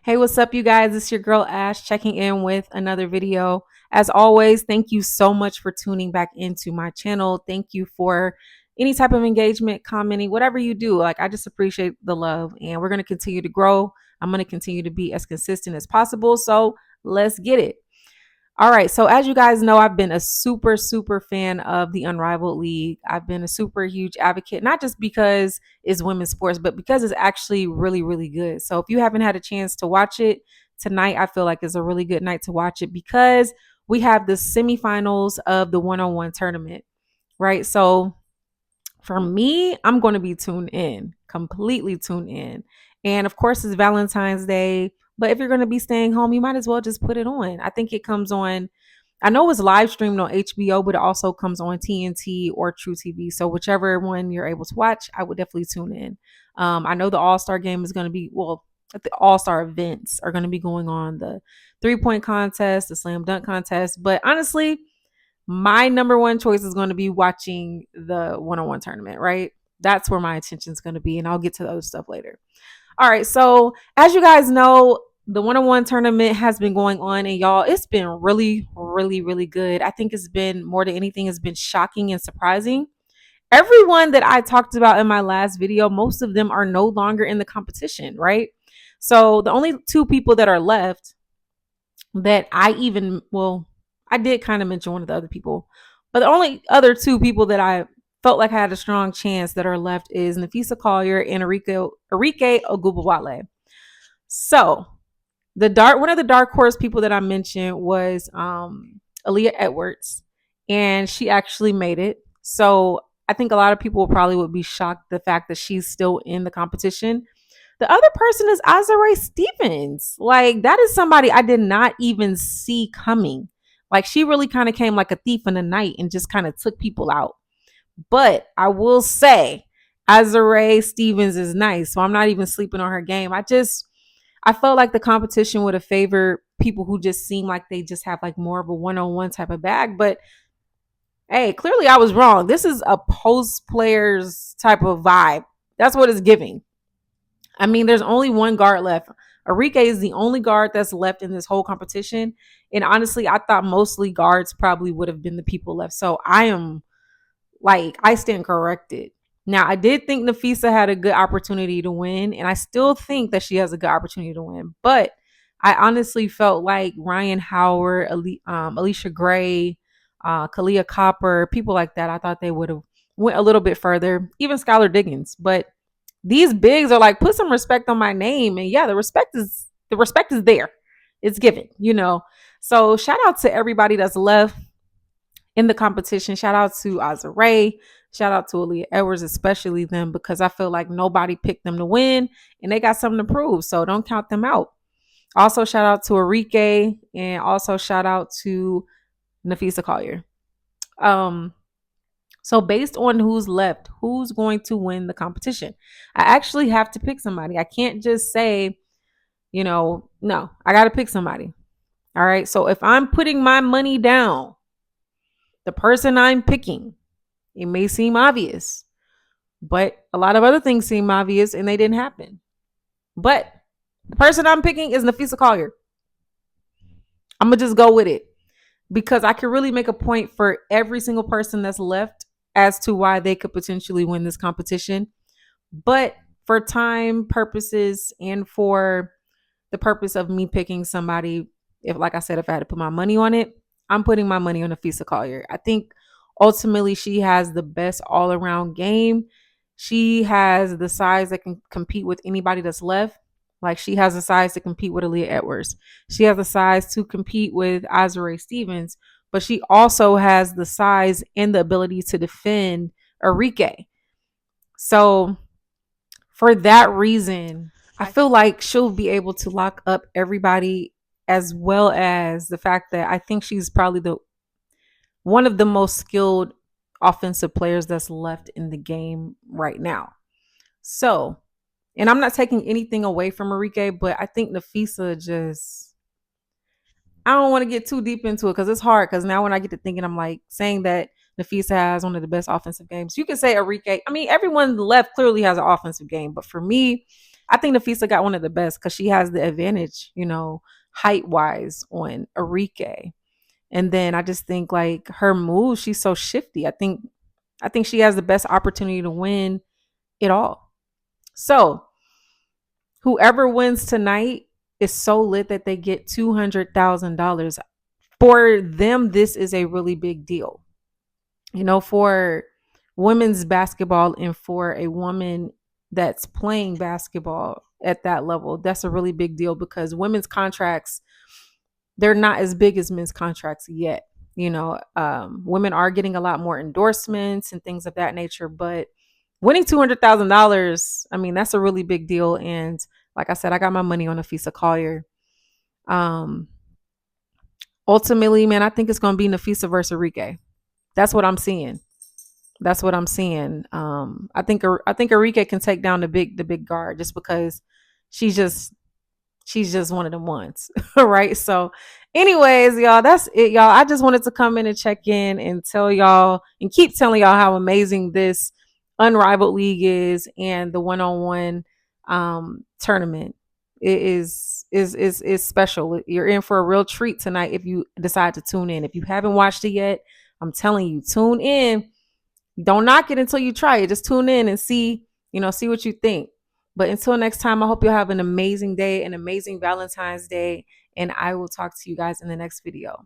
Hey, what's up, you guys? It's your girl Ash checking in with another video. As always, thank you so much for tuning back into my channel. Thank you for any type of engagement, commenting, whatever you do. I just appreciate the love, and we're going to continue to grow. I'm going to continue to be as consistent as possible. So let's get it. All right. So as you guys know, I've been a super fan of the Unrivaled League. I've been a super huge advocate, not just because it's women's sports, but because it's actually really good. So if you haven't had a chance to watch it tonight, I feel like it's a really good night to watch it because we have the semifinals of the one-on-one tournament, right? So for me, I'm going to be tuned in, completely tuned in. And of course, it's Valentine's Day. But if you're going to be staying home, you might as well just put it on. I think it comes on. I know it's live streamed on HBO, but it also comes on TNT or True TV. So whichever one you're able to watch, I would definitely tune in. I know the All Star game is going to be, well, the All Star events are going to be going on, the 3-point contest, the slam dunk contest. But honestly, my number one choice is going to be watching the one-on-one tournament, right? That's where my attention is going to be, and I'll get to the other stuff later. All right, so as you guys know, the one-on-one tournament has been going on, and y'all, it's been really good. I think it's been, more than anything, it's been shocking and surprising. Everyone that I talked about in my last video, most of them are no longer in the competition, right? So the only two people that are left that I did kind of mention one of the other people, but the only other two people that I felt like had a strong chance that are left is Nafisa Collier and Enrique Ogubawale. So one of the dark horse people that I mentioned was Aaliyah Edwards, and she actually made it. So I think a lot of people would be shocked the fact that she's still in the competition. The other person is Azare Stevens. Like, that is somebody I did not even see coming. Like, she really kind of came like a thief in the night and just kind of took people out. But I will say, Azare Stevens is nice. So I'm not even sleeping on her game. I felt like the competition would have favored people who just seem like they just have like more of a one-on-one type of bag. But hey, clearly I was wrong. This is a post players type of vibe. That's what it's giving. I mean, there's only one guard left. Enrique is the only guard that's left in this whole competition. And honestly, I thought mostly guards probably would have been the people left. So I stand corrected. Now, I did think Nafisa had a good opportunity to win, and I still think that she has a good opportunity to win. But I honestly felt like Ryan Howard, Alicia Gray, Kalia Copper, people like that, I thought they would have went a little bit further. Even Skylar Diggins, but these bigs are like, put some respect on my name. And yeah, the respect is there. It's given. So shout out to everybody that's left in the competition. Shout out to Azare. Shout out to Aaliyah Edwards, especially them, because I feel like nobody picked them to win and they got something to prove. So don't count them out. Also, shout out to Enrique, and also shout out to Nafisa Collier. So based on who's left, who's going to win the competition? I actually have to pick somebody. I can't just say, no, I got to pick somebody. All right. So if I'm putting my money down, the person I'm picking, it may seem obvious, but a lot of other things seem obvious and they didn't happen. But the person I'm picking is Nafisa Collier. I'm going to just go with it because I can really make a point for every single person that's left as to why they could potentially win this competition. But for time purposes and for the purpose of me picking somebody, if I had to put my money on it, I'm putting my money on Nafisa Collier. I think ultimately she has the best all-around game. She has the size that can compete with anybody that's left. Like, she has the size to compete with Aaliyah Edwards. She has the size to compete with Azare Stevens, but she also has the size and the ability to defend Enrique. So for that reason, I feel like she'll be able to lock up everybody, as well as the fact that I think she's probably one of the most skilled offensive players that's left in the game right now. So, and I'm not taking anything away from Enrique, but I think Nafisa I don't want to get too deep into it because it's hard. Because now when I get to thinking, I'm like saying that Nafisa has one of the best offensive games. You can say Enrique. I mean, everyone left clearly has an offensive game, but for me, I think Nafisa got one of the best because she has the advantage, height wise on Arike. And then I just think like her move, she's so shifty. I think she has the best opportunity to win it all. So whoever wins tonight is so lit that they get $200,000. For them, this is a really big deal. For women's basketball and for a woman that's playing basketball at that level, that's a really big deal because women's contracts, they're not as big as men's contracts yet. Women are getting a lot more endorsements and things of that nature, but winning $200,000, I mean, that's a really big deal. And like I said, I got my money on Nafisa Collier. Um, Ultimately, man, I think it's going to be Nafisa versus Enrique. That's what I'm seeing. That's what I'm seeing. I think Enrique can take down the big guard just because she's just she's just one of them ones. Right. So anyways, y'all, that's it, y'all. I just wanted to come in and check in and tell y'all and keep telling y'all how amazing this Unrivaled League is and the one-on-one tournament. It is special. You're in for a real treat tonight if you decide to tune in. If you haven't watched it yet, I'm telling you, tune in. Don't knock it until you try it. Just tune in and see what you think. But until next time, I hope you'll have an amazing day, an amazing Valentine's Day, and I will talk to you guys in the next video.